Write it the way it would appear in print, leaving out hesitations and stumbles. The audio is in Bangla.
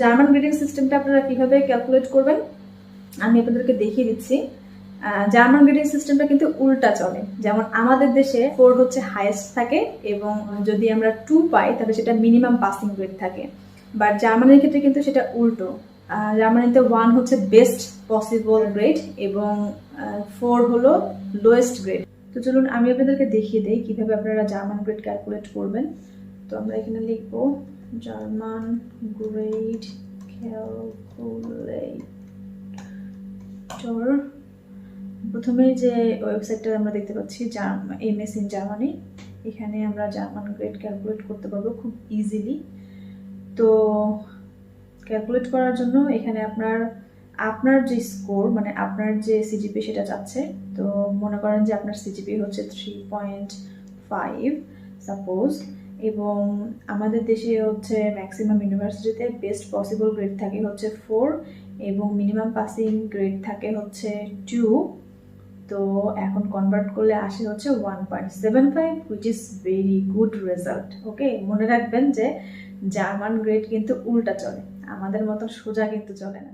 জার্মান গ্রেডিং সিস্টেমটা আপনারা কিভাবে ক্যালকুলেট করবেন আমি আপনাদেরকে দেখিয়ে দিচ্ছি। জার্মান গ্রেডিং সিস্টেমটা কিন্তু উল্টা চলে। যেমন আমাদের দেশে 4 হচ্ছে হাইয়েস্ট থাকে এবং যদি আমরা 2 পাই তাহলে সেটা মিনিমাম পাসিং গ্রেড থাকে, বাট জার্মানির ক্ষেত্রে কিন্তু সেটা উল্টো। জার্মানিতে 1 হচ্ছে বেস্ট পসিবল গ্রেড এবং 4 হলো লোয়েস্ট গ্রেড। তো চলুন আমি আপনাদেরকে দেখিয়ে দিই কিভাবে আপনারা জার্মান গ্রেড ক্যালকুলেট করবেন। তো আমরা এখানে লিখবো জার্মান গ্রেড ক্যালকুলেটর। প্রথমে যে ওয়েবসাইটটা আমরা দেখতে পাচ্ছি এমএস ইন জার্মানি, এখানে আমরা জার্মান গ্রেড ক্যালকুলেট করতে পারবো খুব ইজিলি। তো ক্যালকুলেট করার জন্য এখানে আপনার যে স্কোর মানে আপনার যে সিজিপি সেটা চাচ্ছে। তো মনে করেন যে আপনার সিজিপি হচ্ছে 3.5 সাপোজ, এবং আমাদের দেশে হচ্ছে ম্যাক্সিমাম ইউনিভার্সিটিতে বেস্ট পসিবল গ্রেড থাকে হচ্ছে 4 এবং মিনিমাম পাসিং গ্রেড থাকে হচ্ছে 2। তো এখন কনভার্ট করলে আসে হচ্ছে 1.75, which is very good result. Okay, মনে রাখবেন যে জার্মান গ্রেড কিন্তু উল্টা চলে, আমাদের মতো সোজা কিন্তু চলে না।